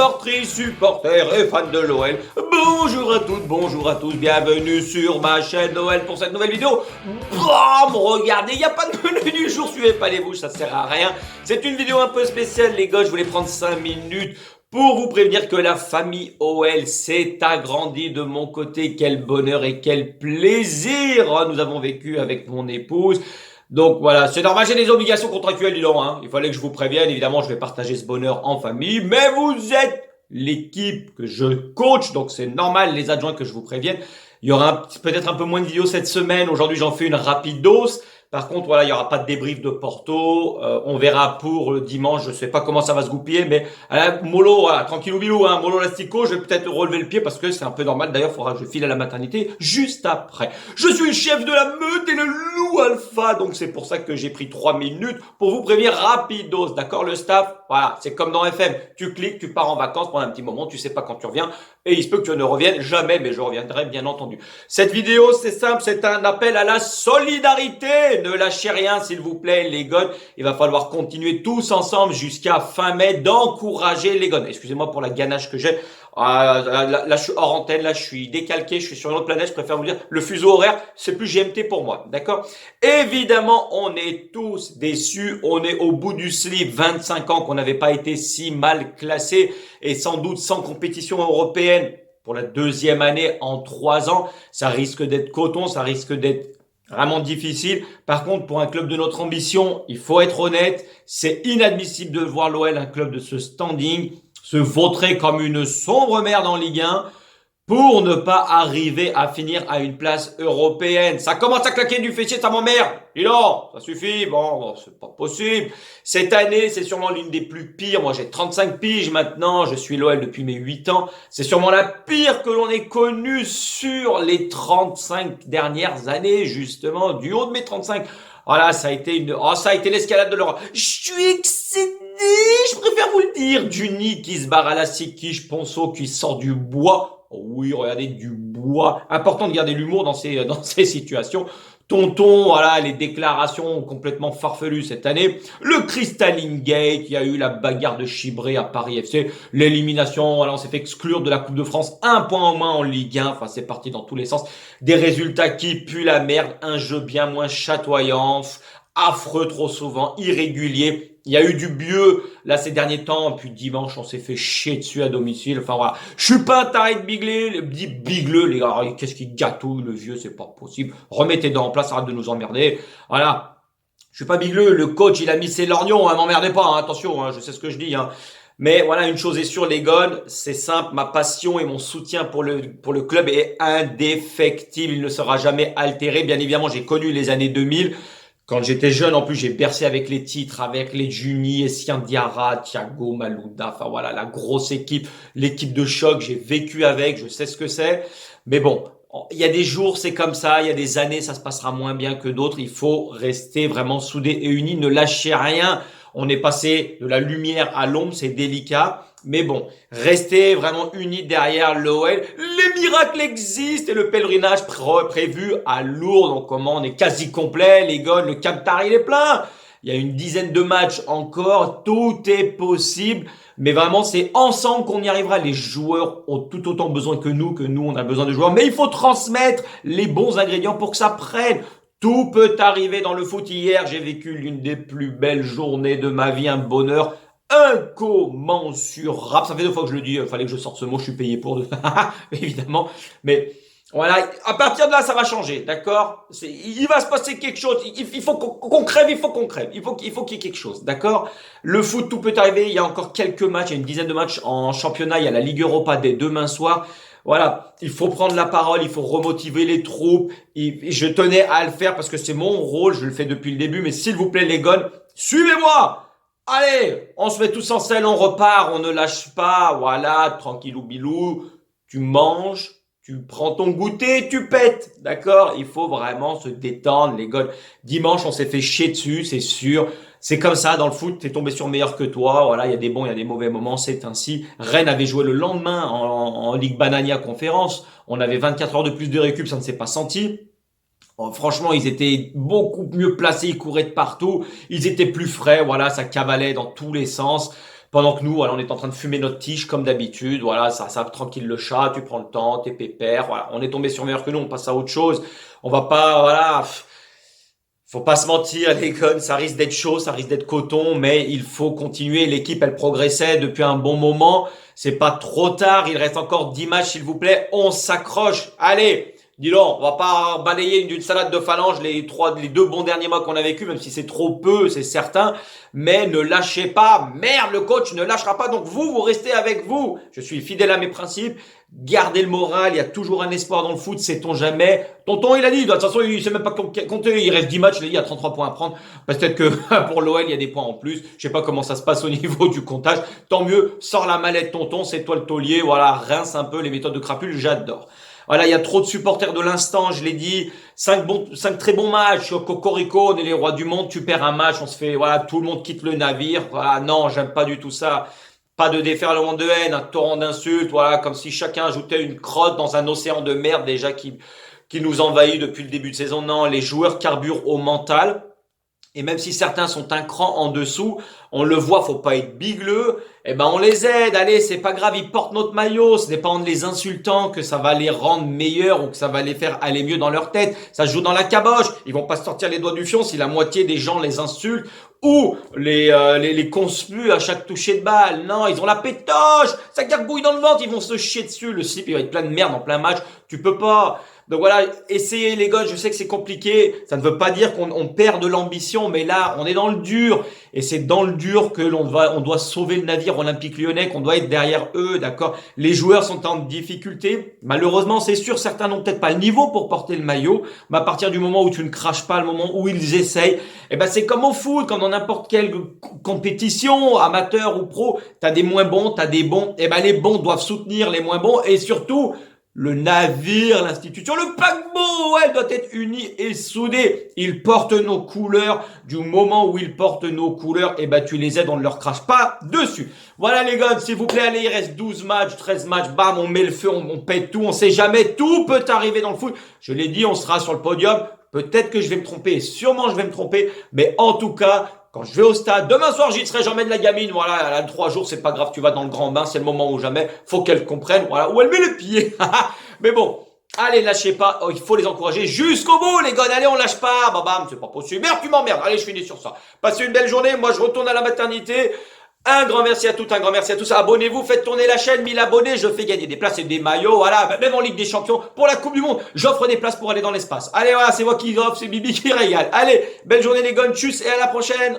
supportrices, supporters et fans de l'OL. Bonjour à toutes, bonjour à tous, bienvenue sur ma chaîne Noël pour cette nouvelle vidéo. Bam, regardez, il n'y a pas de menu du jour, suivez pas les bouches, ça sert à rien. C'est une vidéo un peu spéciale les gars, je voulais prendre 5 minutes pour vous prévenir que la famille OL s'est agrandie de mon côté. Quel bonheur et quel plaisir nous avons vécu avec mon épouse. Donc voilà, c'est normal, j'ai des obligations contractuelles, dis donc, hein. Il fallait que je vous prévienne, évidemment je vais partager ce bonheur en famille, mais vous êtes l'équipe que je coach, donc c'est normal les adjoints que je vous prévienne. Il y aura peut-être un peu moins de vidéos cette semaine, aujourd'hui j'en fais une rapidos. Par contre, voilà, il y aura pas de débrief de Porto. On verra pour le dimanche. Je sais pas comment ça va se goupiller, mais mollo, voilà, tranquillou bilou, hein, mollo lastico. Je vais peut-être relever le pied parce que c'est un peu normal. D'ailleurs, il faudra que je file à la maternité juste après. Je suis le chef de la meute et le loup alpha, donc c'est pour ça que j'ai pris 3 minutes pour vous prévenir rapidos. D'accord, le staff. Voilà, c'est comme dans FM. Tu cliques, tu pars en vacances pendant un petit moment. Tu sais pas quand tu reviens et il se peut que tu ne reviennes jamais, mais je reviendrai bien entendu. Cette vidéo, c'est simple, c'est un appel à la solidarité. Ne lâchez rien, s'il vous plaît, les gones. Il va falloir continuer tous ensemble jusqu'à fin mai d'encourager les gones. Excusez-moi pour la ganache que j'ai. Là, je suis hors antenne, là, je suis décalqué, je suis sur une autre planète. Je préfère vous dire, le fuseau horaire, c'est plus GMT pour moi. D'accord? Évidemment, on est tous déçus. On est au bout du slip. 25 ans qu'on n'avait pas été si mal classé et sans doute sans compétition européenne pour la deuxième année en 3 ans. Ça risque d'être coton, ça risque d'être vraiment difficile. Par contre, pour un club de notre ambition, il faut être honnête, c'est inadmissible de voir l'OL, un club de ce standing, se vautrer comme une sombre merde en Ligue 1 pour ne pas arriver à finir à une place européenne. Ça commence à claquer du fessier, ça m'emmerde. Dis donc, ça suffit. Bon, c'est pas possible. Cette année, c'est sûrement l'une des plus pires. Moi, j'ai 35 piges maintenant. Je suis l'OL depuis mes 8 ans. C'est sûrement la pire que l'on ait connue sur les 35 dernières années, justement, du haut de mes 35. Voilà, ça a été l'escalade de l'Europe. Je suis excédé, je préfère vous le dire. Duni qui se barre à la Sikiche, Ponceau qui sort du bois. Oh oui, regardez, du bois. Important de garder l'humour dans ces situations. Tonton, voilà, les déclarations complètement farfelues cette année. Le Crystalline Gate, il y a eu la bagarre de Chibré à Paris FC. L'élimination, voilà, on s'est fait exclure de la Coupe de France. 1 point en moins en Ligue 1. Enfin, c'est parti dans tous les sens. Des résultats qui puent la merde. Un jeu bien moins chatoyant. Affreux trop souvent, irrégulier. Il y a eu du mieux là ces derniers temps, puis dimanche on s'est fait chier dessus à domicile. Enfin voilà, je suis pas un taré de Biglé, le dit Bigleux les gars, qu'est-ce qu'il gâtouille le vieux, c'est pas possible. Remettez-le en place, arrête de nous emmerder. Voilà, je suis pas Bigleux, le coach il a mis ses lorgnons, hein, m'emmerdez pas, hein, attention, hein, je sais ce que je dis. Hein. Mais voilà, une chose est sûre les gones, c'est simple, ma passion et mon soutien pour le club est indéfectible, il ne sera jamais altéré. Bien évidemment, j'ai connu les années 2000. Quand j'étais jeune, en plus, j'ai bercé avec les titres, avec les Juni, Essien Diarra, Thiago, Malouda, enfin voilà, la grosse équipe, l'équipe de choc, j'ai vécu avec, je sais ce que c'est. Mais bon, il y a des jours, c'est comme ça, il y a des années, ça se passera moins bien que d'autres. Il faut rester vraiment soudés et unis, ne lâchez rien. On est passé de la lumière à l'ombre, c'est délicat. Mais bon, restez vraiment unis derrière l'OL. Les miracles existent et le pèlerinage prévu à Lourdes. Donc comment on est quasi complet, les gars, le Qatar il est plein. Il y a une dizaine de matchs encore, tout est possible. Mais vraiment, c'est ensemble qu'on y arrivera. Les joueurs ont tout autant besoin que nous on a besoin de joueurs. Mais il faut transmettre les bons ingrédients pour que ça prenne. Tout peut arriver dans le foot. Hier, j'ai vécu l'une des plus belles journées de ma vie, un bonheur incommensurable. Ça fait 2 fois que je le dis, il fallait que je sorte ce mot, je suis payé pour, évidemment. Mais voilà, à partir de là, ça va changer, d'accord? Il va se passer quelque chose. Il faut qu'on crève, il faut qu'on crève. Il faut qu'il y ait quelque chose, d'accord? Le foot, tout peut arriver. Il y a encore quelques matchs, il y a une dizaine de matchs en championnat. Il y a la Ligue Europa dès demain soir. Voilà, il faut prendre la parole, il faut remotiver les troupes. Et je tenais à le faire parce que c'est mon rôle, je le fais depuis le début. Mais s'il vous plaît, les gones, suivez-moi! Allez, on se met tous en selle, on repart, on ne lâche pas. Voilà, tranquillou bilou, tu manges, tu prends ton goûter, tu pètes. D'accord? Il faut vraiment se détendre, les gones. Dimanche, on s'est fait chier dessus, c'est sûr. C'est comme ça, dans le foot, t'es tombé sur meilleur que toi. Voilà, il y a des bons, il y a des mauvais moments, c'est ainsi. Rennes avait joué le lendemain en Ligue Banania Conférence. On avait 24 heures de plus de récup, ça ne s'est pas senti. Franchement, ils étaient beaucoup mieux placés, ils couraient de partout. Ils étaient plus frais, voilà, ça cavalait dans tous les sens. Pendant que nous, voilà, on est en train de fumer notre tige comme d'habitude. Voilà, ça tranquille le chat, tu prends le temps, t'es pépère. Voilà, on est tombé sur meilleur que nous, on passe à autre chose. On va pas, voilà, faut pas se mentir, les guns, ça risque d'être chaud, ça risque d'être coton, mais il faut continuer. L'équipe, elle progressait depuis un bon moment. C'est pas trop tard, il reste encore 10 matchs, s'il vous plaît. On s'accroche. Allez, dis donc, on va pas balayer d'une salade de phalanges les 2 bons derniers mois qu'on a vécu, même si c'est trop peu, c'est certain. Mais ne lâchez pas. Merde, le coach ne lâchera pas. Donc vous restez avec vous. Je suis fidèle à mes principes. Gardez le moral, il y a toujours un espoir dans le foot, sait-on jamais. Tonton, il a dit, de toute façon, il sait même pas compter, il reste 10 matchs, il a 33 points à prendre. Peut-être que pour l'OL, il y a des points en plus. Je sais pas comment ça se passe au niveau du comptage. Tant mieux, sors la mallette, tonton, c'est toi le taulier. Voilà, rince un peu les méthodes de crapule, j'adore. Voilà, il y a trop de supporters de l'instant, je l'ai dit. 5 très bons matchs. Cocorico, on est les rois du monde. Tu perds un match, on se fait, voilà, tout le monde quitte le navire. Voilà, non, j'aime pas du tout ça. Pas de déferlement de haine, un torrent d'insultes, voilà, comme si chacun ajoutait une crotte dans un océan de merde déjà qui nous envahit depuis le début de saison. Non, les joueurs carburent au mental. Et même si certains sont un cran en dessous, on le voit, faut pas être bigleux. Eh ben, on les aide. Allez, c'est pas grave, ils portent notre maillot. Ce n'est pas en les insultant que ça va les rendre meilleurs ou que ça va les faire aller mieux dans leur tête. Ça se joue dans la caboche. Ils vont pas sortir les doigts du fion si la moitié des gens les insultent ou les conspuent à chaque toucher de balle. Non, ils ont la pétoche. Ça gargouille dans le ventre. Ils vont se chier dessus. Le slip, il va être plein de merde en plein match. Tu peux pas. Donc voilà, essayez les gars, je sais que c'est compliqué, ça ne veut pas dire qu'on perd de l'ambition, mais là, on est dans le dur, et c'est dans le dur que on doit sauver le navire olympique lyonnais, qu'on doit être derrière eux, d'accord? Les joueurs sont en difficulté, malheureusement, c'est sûr, certains n'ont peut-être pas le niveau pour porter le maillot, mais à partir du moment où tu ne craches pas, le moment où ils essayent, eh ben c'est comme au foot, comme dans n'importe quelle compétition, amateur ou pro, t'as des moins bons, t'as des bons, eh ben les bons doivent soutenir les moins bons, et surtout, le navire, l'institution, le paquebot, ouais, doit être uni et soudé. Ils portent nos couleurs. Du moment où ils portent nos couleurs, eh ben, tu les aides, on ne leur crache pas dessus. Voilà, les gars, s'il vous plaît, allez, il reste 12 matchs, 13 matchs, bam, on met le feu, on pète tout, on sait jamais, tout peut arriver dans le foot. Je l'ai dit, on sera sur le podium. Peut-être que je vais me tromper, sûrement je vais me tromper, mais en tout cas, quand je vais au stade, demain soir j'y serai, j'emmène la gamine, voilà, elle a 3 jours, c'est pas grave, tu vas dans le grand bain, c'est le moment ou jamais, faut qu'elle comprenne, voilà, où elle met le pied. Mais bon, allez, lâchez pas, oh, il faut les encourager jusqu'au bout, les gars, allez, on lâche pas, bam, c'est pas possible, merde, tu m'emmerdes, allez, je finis sur ça. Passez une belle journée, moi je retourne à la maternité. Un grand merci à toutes, un grand merci à tous. Abonnez-vous, faites tourner la chaîne, 1000 abonnés, je fais gagner des places et des maillots, voilà, même en Ligue des Champions, pour la Coupe du Monde, j'offre des places pour aller dans l'espace. Allez, voilà, c'est moi qui offre, c'est Bibi qui régale. Allez, belle journée les gars, tchuss et à la prochaine.